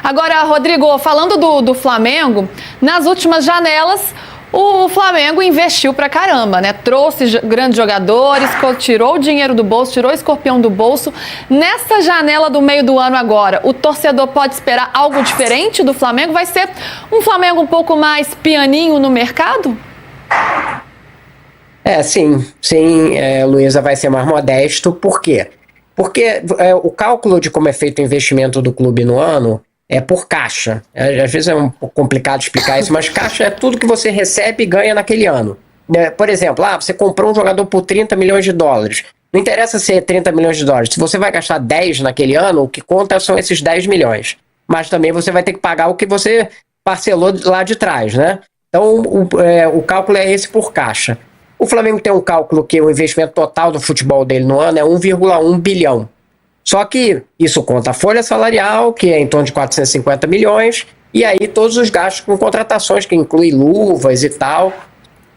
Agora, Rodrigo, falando do Flamengo, nas últimas janelas, o Flamengo investiu pra caramba, né? Trouxe grandes jogadores, tirou o dinheiro do bolso, tirou o escorpião do bolso. Nessa janela do meio do ano agora, o torcedor pode esperar algo diferente do Flamengo? Vai ser um Flamengo um pouco mais pianinho no mercado? Sim, Luísa, vai ser mais modesto. Por quê? Porque o cálculo de como é feito o investimento do clube no ano é por caixa. Às vezes é um pouco complicado explicar isso, mas caixa é tudo que você recebe e ganha naquele ano. Por exemplo, você comprou um jogador por 30 milhões de dólares. Não interessa se é 30 milhões de dólares. Se você vai gastar 10 naquele ano, o que conta são esses 10 milhões. Mas também você vai ter que pagar o que você parcelou lá de trás, né? Então, o cálculo é esse por caixa. O Flamengo tem um cálculo que o investimento total do futebol dele no ano é 1,1 bilhão. Só que isso conta a folha salarial, que é em torno de 450 milhões, e aí todos os gastos com contratações, que inclui luvas e tal.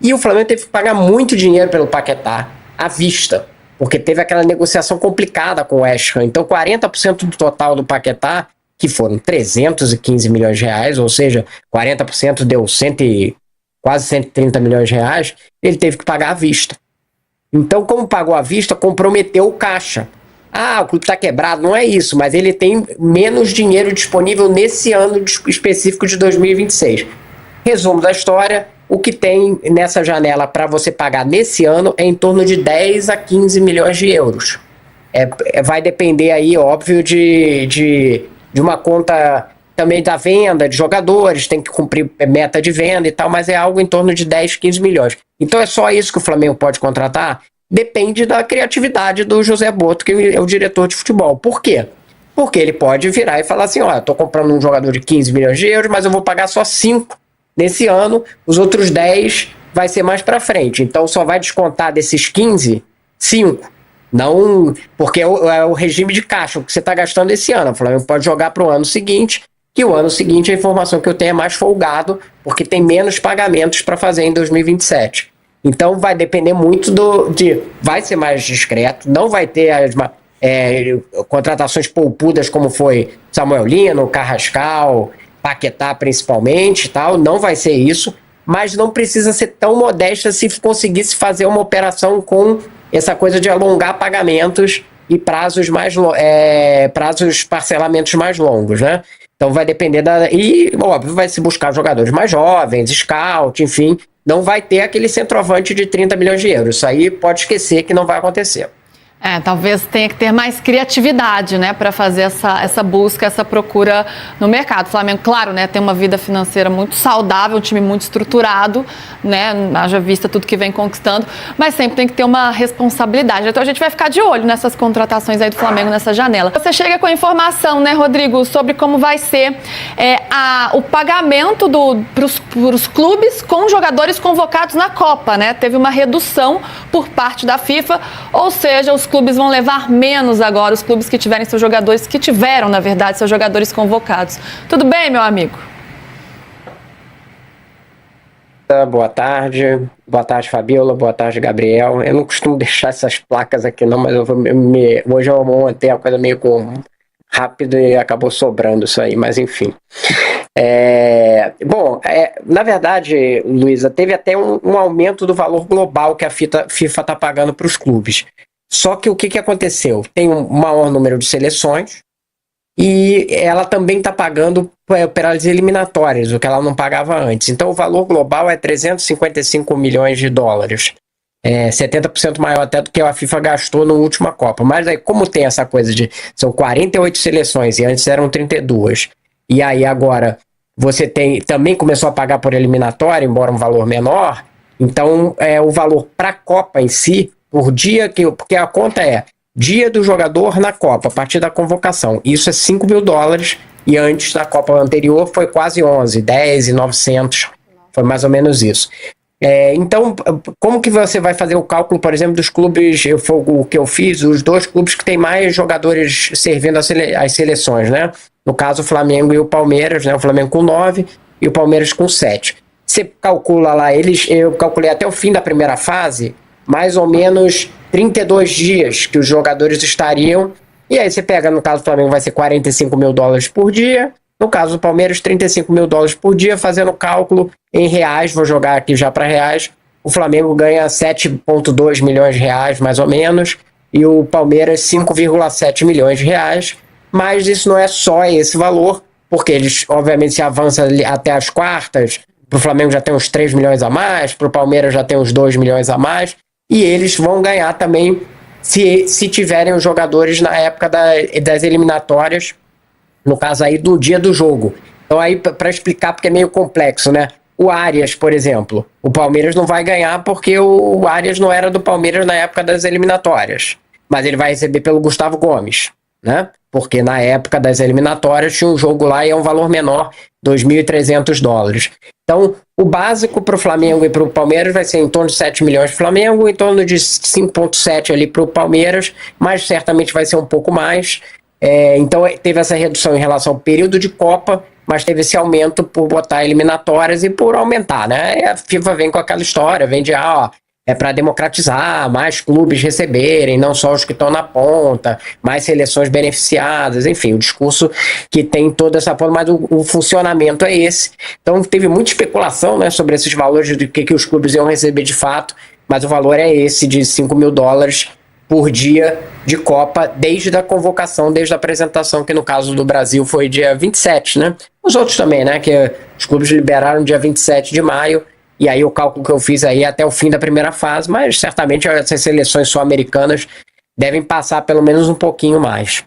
E o Flamengo teve que pagar muito dinheiro pelo Paquetá, à vista, porque teve aquela negociação complicada com o West Ham. Então 40% do total do Paquetá, que foram 315 milhões de reais, ou seja, 40% deu quase 130 milhões de reais, ele teve que pagar à vista. Então, como pagou à vista, comprometeu o caixa. O clube está quebrado, não é isso, mas ele tem menos dinheiro disponível nesse ano específico de 2026. Resumo da história, o que tem nessa janela para você pagar nesse ano é em torno de 10 a 15 milhões de euros. Vai depender aí, óbvio, de uma conta também da venda de jogadores, tem que cumprir meta de venda e tal, mas é algo em torno de 10, 15 milhões. Então é só isso que o Flamengo pode contratar? Depende da criatividade do José Boto, que é o diretor de futebol. Por quê? Porque ele pode virar e falar assim, estou comprando um jogador de 15 milhões de euros, mas eu vou pagar só 5 nesse ano, os outros 10 vai ser mais para frente. Então só vai descontar desses 15, 5. Não, porque é o regime de caixa, o que você está gastando esse ano. O Flamengo pode jogar para o ano seguinte, que o ano seguinte a informação que eu tenho é mais folgado, porque tem menos pagamentos para fazer em 2027. Então vai depender muito vai ser mais discreto, não vai ter as contratações poupudas como foi Samuel Lino, Carrascal, Paquetá principalmente, tal, não vai ser isso, mas não precisa ser tão modesta se conseguisse fazer uma operação com essa coisa de alongar pagamentos e parcelamentos mais longos, né? Então vai depender e, óbvio, vai se buscar jogadores mais jovens, scout, enfim. Não vai ter aquele centroavante de 30 milhões de euros. Isso aí pode esquecer que não vai acontecer. Talvez tenha que ter mais criatividade, né, para fazer essa busca, essa procura no mercado. O Flamengo, claro, né, tem uma vida financeira muito saudável, um time muito estruturado, né, haja vista tudo que vem conquistando, mas sempre tem que ter uma responsabilidade. Então a gente vai ficar de olho nessas contratações aí do Flamengo nessa janela. Você chega com a informação, né, Rodrigo, sobre como vai ser o pagamento para os clubes com jogadores convocados na Copa, né? Teve uma redução por parte da FIFA, ou seja, os clubes vão levar menos agora, os clubes que tiverem seus jogadores, que tiveram, na verdade, seus jogadores convocados. Tudo bem, meu amigo? Boa tarde, Fabiola, boa tarde, Gabriel. Eu não costumo deixar essas placas aqui não, mas hoje eu montei a coisa meio rápido e acabou sobrando isso aí, mas enfim. Na verdade, Luísa, teve até um aumento do valor global que a FIFA está pagando para os clubes. Só que o que aconteceu? Tem um maior número de seleções e ela também está pagando pelas eliminatórias, o que ela não pagava antes. Então o valor global é 355 milhões de dólares. 70% maior até do que a FIFA gastou na última Copa. Mas aí, como tem essa coisa são 48 seleções e antes eram 32, e aí agora você também começou a pagar por eliminatória, embora um valor menor, então o valor para a Copa em si, por dia, porque a conta é dia do jogador na Copa, a partir da convocação. Isso é 5 mil dólares, e antes da Copa anterior foi quase 11, 10 e 900, foi mais ou menos isso. Então, como que você vai fazer o cálculo, por exemplo, dos clubes, o que eu fiz, os 2 clubes que tem mais jogadores servindo as seleções, né? No caso, o Flamengo e o Palmeiras, né? O Flamengo com 9 e o Palmeiras com 7. Você calcula lá, eu calculei até o fim da primeira fase, mais ou menos 32 dias que os jogadores estariam, e aí você pega, no caso do Flamengo vai ser 45 mil dólares por dia, No caso do Palmeiras, 35 mil dólares por dia, fazendo cálculo em reais, vou jogar aqui já para reais, o Flamengo ganha 7,2 milhões de reais, mais ou menos, e o Palmeiras 5,7 milhões de reais, mas isso não é só esse valor, porque eles, obviamente, se avançam até as quartas, para o Flamengo já tem uns 3 milhões a mais, para o Palmeiras já tem uns 2 milhões a mais, e eles vão ganhar também se tiverem os jogadores na época das eliminatórias, no caso aí do dia do jogo. Então aí, para explicar, porque é meio complexo, né? O Arias, por exemplo, o Palmeiras não vai ganhar porque o Arias não era do Palmeiras na época das eliminatórias, mas ele vai receber pelo Gustavo Gomes, né? Porque na época das eliminatórias tinha um jogo lá e é um valor menor, 2.300 dólares. Então, o básico para o Flamengo e para o Palmeiras vai ser em torno de 7 milhões para o Flamengo, em torno de 5,7 ali para o Palmeiras, mas certamente vai ser um pouco mais. Então, teve essa redução em relação ao período de Copa, mas teve esse aumento por botar eliminatórias e por aumentar, né? E a FIFA vem com aquela história, vem de, é para democratizar, mais clubes receberem, não só os que estão na ponta, mais seleções beneficiadas, enfim, o discurso que tem toda essa forma, mas o funcionamento é esse. Então teve muita especulação, né, sobre esses valores do que os clubes iam receber de fato, mas o valor é esse de 5 mil dólares por dia de Copa, desde a convocação, desde a apresentação, que no caso do Brasil foi dia 27, né? Os outros também, né, que os clubes liberaram dia 27 de maio, e aí o cálculo que eu fiz aí até o fim da primeira fase, mas certamente essas seleções sul-americanas devem passar pelo menos um pouquinho mais.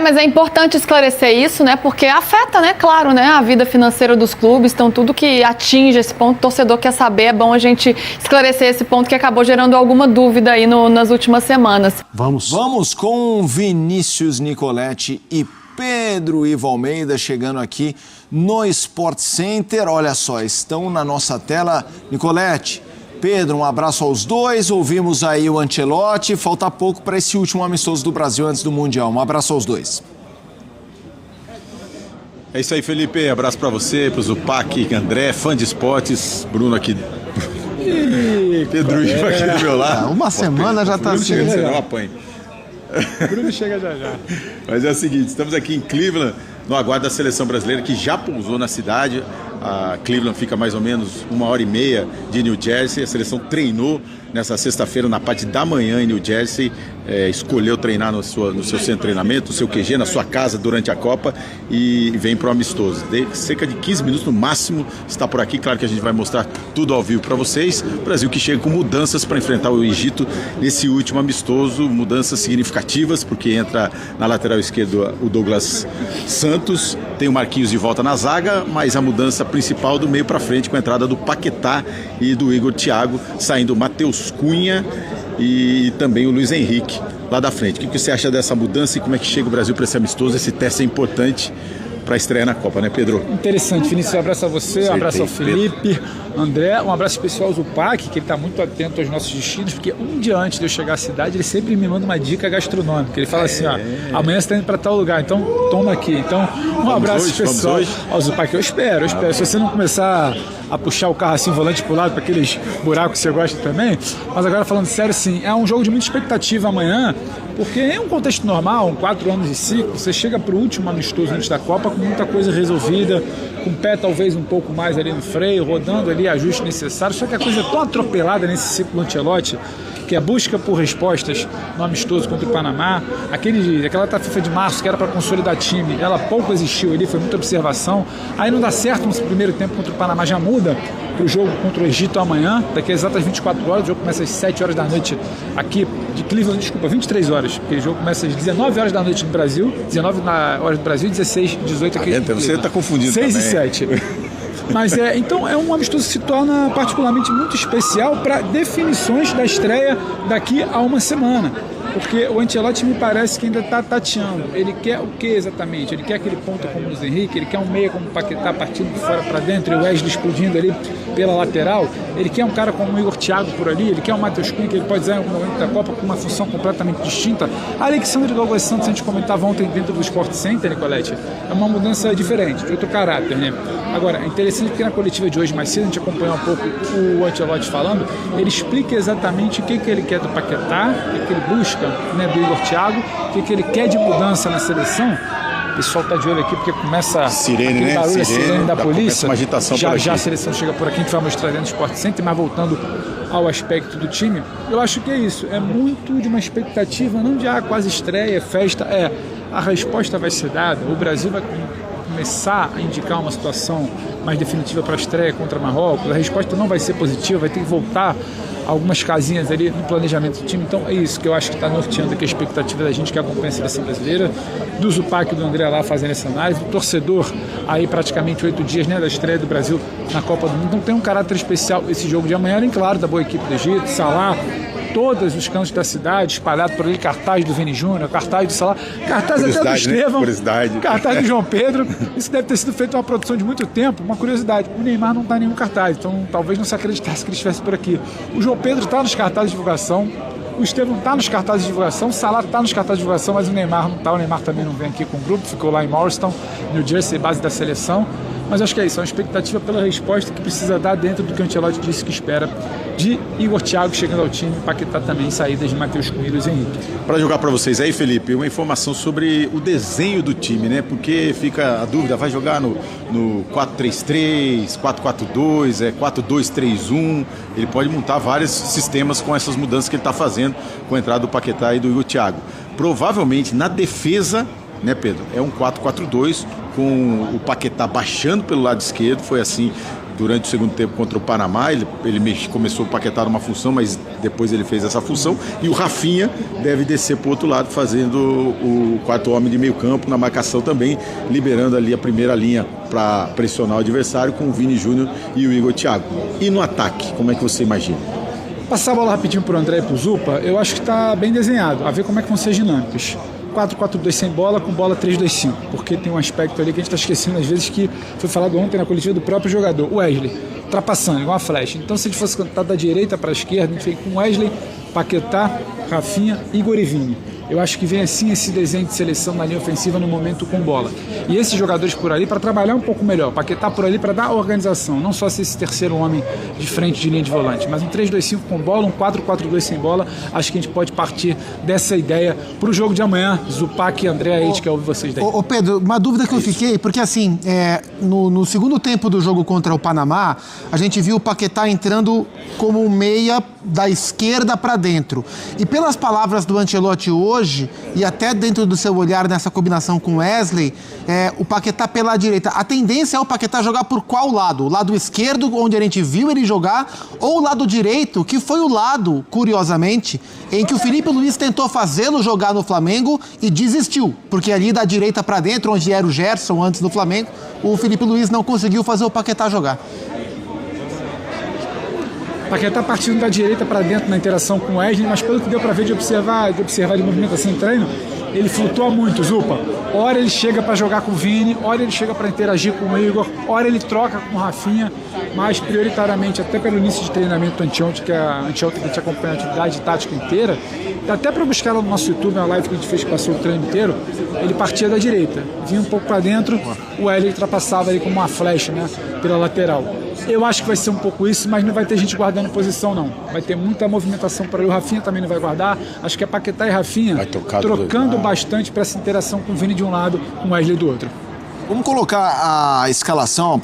Mas é importante esclarecer isso, né? Porque afeta, né? Claro, né? A vida financeira dos clubes, então tudo que atinge esse ponto, o torcedor quer saber, é bom a gente esclarecer esse ponto que acabou gerando alguma dúvida aí nas últimas semanas. Vamos com Vinícius Nicoletti e Pedro Ivo Almeida chegando aqui no Sport Center. Olha só, estão na nossa tela. Nicoletti, Pedro, um abraço aos dois. Ouvimos aí o Ancelotti. Falta pouco para esse último amistoso do Brasil antes do Mundial. Um abraço aos dois. É isso aí, Felipe. Abraço para você, para o Zupac, André, fã de esportes, Bruno aqui. Pedro Ivo aqui do meu lado. Uma semana já está assim. Não apanha. Bruno chega já. Mas é o seguinte, estamos aqui em Cleveland, no aguardo da seleção brasileira, que já pousou na cidade. A Cleveland fica mais ou menos 1h30 de New Jersey. A seleção treinou nessa sexta-feira, na parte da manhã em New Jersey. Escolheu treinar no seu centro de treinamento, no seu QG, na sua casa durante a Copa, e vem para o amistoso. Cerca de 15 minutos no máximo está por aqui. Claro que a gente vai mostrar tudo ao vivo para vocês. O Brasil que chega com mudanças para enfrentar o Egito nesse último amistoso, mudanças significativas, porque entra na lateral esquerda o Douglas Santos, tem o Marquinhos de volta na zaga, mas a mudança principal do meio para frente, com a entrada do Paquetá e do Igor Thiago, saindo o Matheus Cunha e também o Luiz Henrique lá da frente. O que você acha dessa mudança e como é que chega o Brasil para esse amistoso? Esse teste é importante para a estreia na Copa, né, Pedro? Interessante, Vinícius. Um abraço a você, um abraço ao Felipe, André, um abraço especial ao Zupac, que ele está muito atento aos nossos destinos, porque um dia antes de eu chegar à cidade, ele sempre me manda uma dica gastronômica. Ele fala assim, amanhã você está indo para tal lugar, então toma aqui. Então, um abraço especial ao Zupac. Eu espero. Se você não começar a puxar o carro assim, volante pro lado, para aqueles buracos que você gosta também. Mas agora, falando sério, sim, é um jogo de muita expectativa amanhã, porque em um contexto normal, 4 anos de ciclo, você chega para o último amistoso antes da Copa com muita coisa resolvida, com o pé talvez um pouco mais ali no freio, rodando ali ajuste necessário, só que a coisa é tão atropelada nesse ciclo do Ancelotti, que a busca por respostas no amistoso contra o Panamá, aquela data FIFA de março que era para consolidar time, ela pouco existiu ali, foi muita observação, aí não dá certo nesse primeiro tempo contra o Panamá, já muda para o jogo contra o Egito amanhã, daqui a exatas 24 horas, o jogo começa às 7 horas da noite aqui de Cleveland, 23 horas, porque o jogo começa às 19 horas da noite no Brasil, 19 horas do Brasil, 16, 18 aqui. Você está confundindo 6 também. E 7. Mas então é um amistoso que se torna particularmente muito especial para definições da estreia daqui a uma semana. Porque o Ancelotti me parece que ainda está tateando. Ele quer o que exatamente? Ele quer aquele ponta como o Luiz Henrique, ele quer um meia como o Paquetá partindo de fora para dentro e o Wesley explodindo ali pela lateral. Ele quer um cara como o Igor Thiago por ali, ele quer o Matheus Cunha, que ele pode usar em algum momento da Copa com uma função completamente distinta. Alexandre Douglas Santos, a gente comentava ontem dentro do Sport Center, Nicoletti, é uma mudança diferente, de outro caráter, né? Agora, é interessante que na coletiva de hoje, mais cedo, a gente acompanhou um pouco o Ancelotti falando, ele explica exatamente o que ele quer do Paquetá, o que ele busca, né, do Igor Thiago, o que ele quer de mudança na seleção, pessoal tá de olho aqui, porque começa Sirene, aquele né? barulho, Sirene, a sirene da começa polícia. uma agitação por Já a aqui. seleção chega por aqui, a gente vai mostrar dentro do Sport Center, mas voltando ao aspecto do time, eu acho que é isso, é muito de uma expectativa, não de quase estreia, festa, a resposta vai ser dada, o Brasil vai começar a indicar uma situação mais definitiva para a estreia contra Marrocos, a resposta não vai ser positiva, vai ter que voltar algumas casinhas ali no planejamento do time. Então é isso que eu acho que está norteando aqui a expectativa da gente que acompanha a seleção brasileira, do Zupac e do André lá fazendo essa análise, do torcedor aí praticamente 8 dias, né, da estreia do Brasil na Copa do Mundo. Então tem um caráter especial esse jogo de amanhã, além, claro, da boa equipe do Egito, Salah, todos os cantos da cidade, espalhado por ali, cartaz do Vini Júnior, cartaz do Salah, cartaz até do Estevão, cartaz do João Pedro. Isso deve ter sido feito uma produção de muito tempo. Uma curiosidade, o Neymar não está em nenhum cartaz, então talvez não se acreditasse que ele estivesse por aqui. O João Pedro está nos cartazes de divulgação, o Estevão está nos cartazes de divulgação, o Salah está nos cartazes de divulgação, mas o Neymar não está. O Neymar também não vem aqui com o grupo, ficou lá em Morristown, New Jersey, base da seleção. Mas acho que é isso, é uma expectativa pela resposta que precisa dar dentro do que o Ancelotti disse que espera de Igor Thiago chegando ao time, Paquetá também, saídas de Matheus Cunha e Luiz Henrique. Para jogar para vocês aí, Felipe, uma informação sobre o desenho do time, né? Porque fica a dúvida, vai jogar no 4-3-3, 4-4-2, 4-2-3-1, ele pode montar vários sistemas com essas mudanças que ele está fazendo com a entrada do Paquetá e do Igor Thiago. Provavelmente na defesa, né, Pedro, é um 4-4-2 com o Paquetá baixando pelo lado esquerdo, foi assim durante o segundo tempo contra o Panamá, ele começou o Paquetá numa função, mas depois ele fez essa função, e o Rafinha deve descer para o outro lado, fazendo o quarto homem de meio campo, na marcação também, liberando ali a primeira linha para pressionar o adversário com o Vini Júnior e o Igor Thiago. E no ataque, como é que você imagina? Passar a bola rapidinho para o André e para o Zupa, eu acho que está bem desenhado, a ver como é que vão ser as dinâmicas. 4-4-2 sem bola, com bola 3-2-5, porque tem um aspecto ali que a gente está esquecendo às vezes, que foi falado ontem na coletiva do próprio jogador, o Wesley, ultrapassando, igual a flecha. Então se a gente fosse cantar da direita para a esquerda, a gente fica com Wesley, Paquetá, Rafinha, Igor e Vini. Eu acho que vem assim esse desenho de seleção na linha ofensiva no momento com bola. E esses jogadores por ali para trabalhar um pouco melhor. Paquetá por ali para dar organização. Não só ser esse terceiro homem de frente de linha de volante, mas um 3-2-5 com bola, um 4-4-2 sem bola. Acho que a gente pode partir dessa ideia para o jogo de amanhã. Zupac e André, a gente quer ouvir vocês daí. Ô Pedro, uma dúvida que eu fiquei, porque assim, no segundo tempo do jogo contra o Panamá, a gente viu o Paquetá entrando como um meia da esquerda para dentro. E pelas palavras do Ancelotti hoje, e até dentro do seu olhar nessa combinação com Wesley, o Paquetá pela direita. A tendência é o Paquetá jogar por qual lado? O lado esquerdo, onde a gente viu ele jogar, ou o lado direito, que foi o lado, curiosamente, em que o Felipe Luiz tentou fazê-lo jogar no Flamengo e desistiu, porque ali da direita para dentro, onde era o Gerson antes do Flamengo, o Felipe Luiz não conseguiu fazer o Paquetá jogar. Paquetá partindo da direita para dentro na interação com o Wesley, mas pelo que deu para ver de observar de movimentação em treino, ele flutua muito, Zupa. Ora ele chega para jogar com o Vini, ora ele chega para interagir com o Igor, ora ele troca com o Rafinha, mas prioritariamente, até pelo início de treinamento do Ancelotti, que a gente acompanha a atividade tática inteira, até para buscar lá no nosso YouTube, na live que a gente fez, que passou o treino inteiro, ele partia da direita, vinha um pouco para dentro, o Wesley ultrapassava ali como uma flecha, né, pela lateral. Eu acho que vai ser um pouco isso, mas não vai ter gente guardando posição, não. Vai ter muita movimentação por ali. O Rafinha também não vai guardar. Acho que é Paquetá e Rafinha trocando bastante para essa interação com o Vini de um lado, com o Wesley do outro. Vamos colocar a escalação,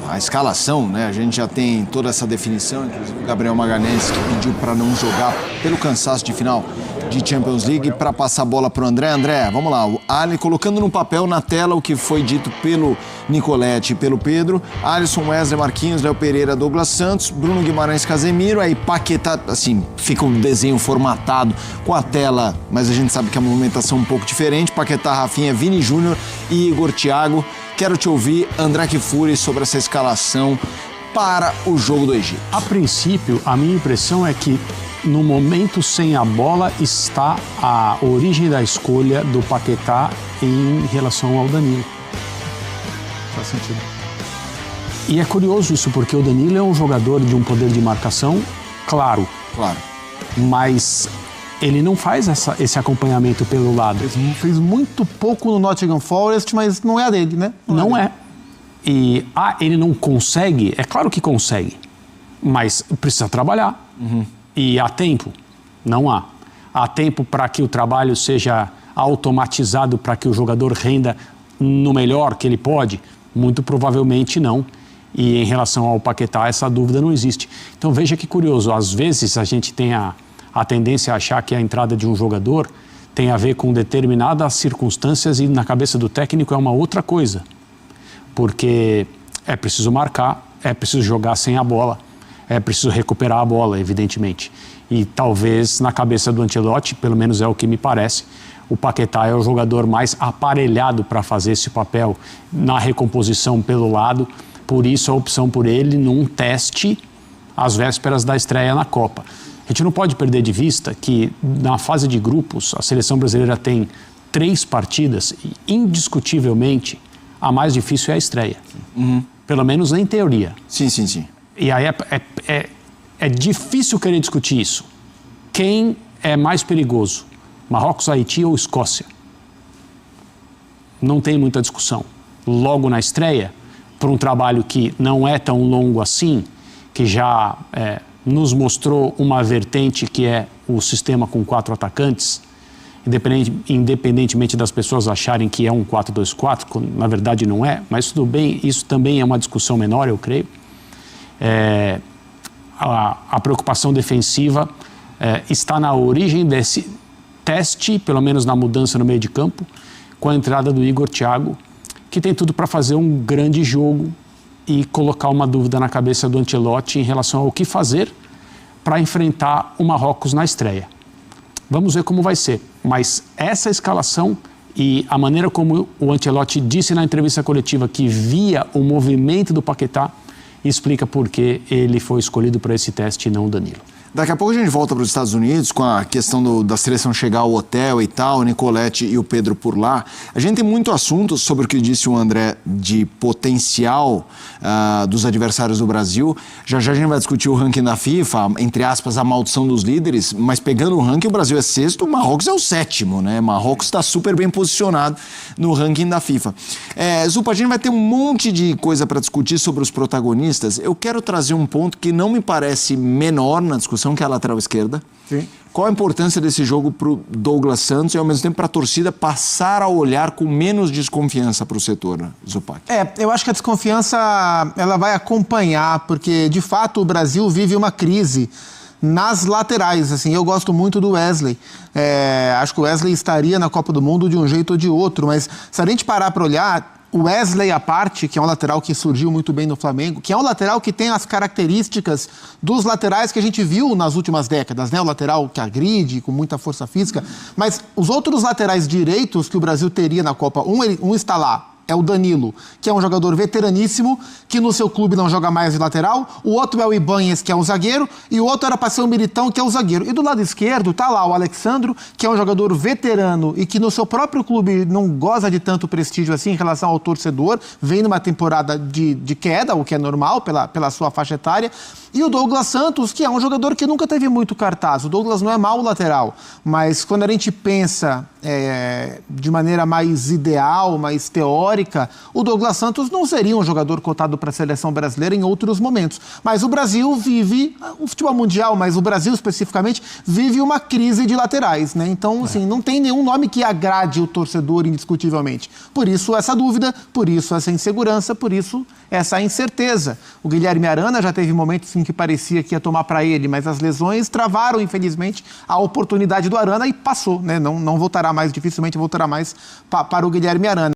a escalação, né? A gente já tem toda essa definição, inclusive o Gabriel Magalhães, que pediu para não jogar pelo cansaço de final de Champions League, para passar a bola para o André. André, vamos lá, o Ali colocando no papel, na tela, o que foi dito pelo Nicoletti e pelo Pedro: Alisson, Wesley, Marquinhos, Léo Pereira, Douglas Santos, Bruno Guimarães, Casemiro, aí Paquetá, assim, fica um desenho formatado com a tela, mas a gente sabe que a movimentação é um pouco diferente. Paquetá, Rafinha, Vini Júnior e Igor Thiago. Quero te ouvir, André Kfouri, sobre essa escalação para o jogo do Egito. A princípio, a minha impressão é que no momento sem a bola está a origem da escolha do Paquetá em relação ao Danilo. Faz sentido. E é curioso isso, porque o Danilo é um jogador de um poder de marcação, claro. Mas ele não faz esse acompanhamento pelo lado. Fez muito pouco no Nottingham Forest, mas não é a dele, né? Não é. E ele não consegue? É claro que consegue, mas precisa trabalhar. E há tempo? Não há. Há tempo para que o trabalho seja automatizado para que o jogador renda no melhor que ele pode? Muito provavelmente não. E em relação ao Paquetá, essa dúvida não existe. Então veja que curioso, às vezes a gente tem a tendência a achar que a entrada de um jogador tem a ver com determinadas circunstâncias e na cabeça do técnico é uma outra coisa. Porque é preciso marcar, é preciso jogar sem a bola, é preciso recuperar a bola, evidentemente. E talvez na cabeça do Ancelotti, pelo menos é o que me parece, o Paquetá é o jogador mais aparelhado para fazer esse papel na recomposição pelo lado. Por isso a opção por ele num teste às vésperas da estreia na Copa. A gente não pode perder de vista que na fase de grupos a seleção brasileira tem 3 partidas e indiscutivelmente a mais difícil é a estreia. Pelo menos em teoria. Sim. E aí é difícil querer discutir isso. Quem é mais perigoso? Marrocos, Haiti ou Escócia? Não tem muita discussão. Logo na estreia, por um trabalho que não é tão longo assim, que já nos mostrou uma vertente que é o sistema com 4 atacantes, independentemente das pessoas acharem que é um 4-2-4, na verdade não é, mas tudo bem, isso também é uma discussão menor, eu creio. A preocupação defensiva está na origem desse teste, pelo menos na mudança no meio de campo, com a entrada do Igor Thiago, que tem tudo para fazer um grande jogo e colocar uma dúvida na cabeça do Ancelotti em relação ao que fazer para enfrentar o Marrocos na estreia. Vamos ver como vai ser, mas essa escalação e a maneira como o Ancelotti disse na entrevista coletiva que via o movimento do Paquetá explica por que ele foi escolhido para esse teste e não o Danilo. Daqui a pouco a gente volta para os Estados Unidos com a questão da seleção chegar ao hotel e tal, o Nicolete e o Pedro por lá. A gente tem muito assunto sobre o que disse o André de potencial dos adversários do Brasil. Já a gente vai discutir o ranking da FIFA, entre aspas, a maldição dos líderes, mas pegando o ranking, o Brasil é 6º, o Marrocos é o 7º, né? Marrocos está super bem posicionado no ranking da FIFA. Zupa, a gente vai ter um monte de coisa para discutir sobre os protagonistas. Eu quero trazer um ponto que não me parece menor na discussão, que é a lateral esquerda. Sim. Qual a importância desse jogo para o Douglas Santos e, ao mesmo tempo, para a torcida passar a olhar com menos desconfiança para o setor, né, Zupac? Eu acho que a desconfiança ela vai acompanhar, porque, de fato, o Brasil vive uma crise nas laterais. Assim, eu gosto muito do Wesley. Acho que o Wesley estaria na Copa do Mundo de um jeito ou de outro, mas se a gente parar para olhar, o Wesley à parte, que é um lateral que surgiu muito bem no Flamengo, que é um lateral que tem as características dos laterais que a gente viu nas últimas décadas, né? O lateral que agride, com muita força física. Mas os outros laterais direitos que o Brasil teria na Copa, um está lá, é o Danilo, que é um jogador veteraníssimo, que no seu clube não joga mais de lateral. O outro é o Ibáñez, que é um zagueiro, e o outro era para ser o Militão, que é o zagueiro. E do lado esquerdo tá lá o Alexandro, que é um jogador veterano e que no seu próprio clube não goza de tanto prestígio assim em relação ao torcedor, vem numa temporada de queda, o que é normal pela sua faixa etária. E o Douglas Santos, que é um jogador que nunca teve muito cartaz. O Douglas não é mau lateral, mas quando a gente pensa de maneira mais ideal, mais teórica, o Douglas Santos não seria um jogador cotado para a seleção brasileira em outros momentos. Mas o Brasil vive, o futebol mundial, mas o Brasil especificamente, vive uma crise de laterais, né? Então, assim, não tem nenhum nome que agrade o torcedor indiscutivelmente. Por isso essa dúvida, por isso essa insegurança, por isso essa incerteza. O Guilherme Arana já teve momentos em que parecia que ia tomar para ele, mas as lesões travaram, infelizmente, a oportunidade do Arana e passou, né? Não voltará mais, dificilmente voltará mais para o Guilherme Arana.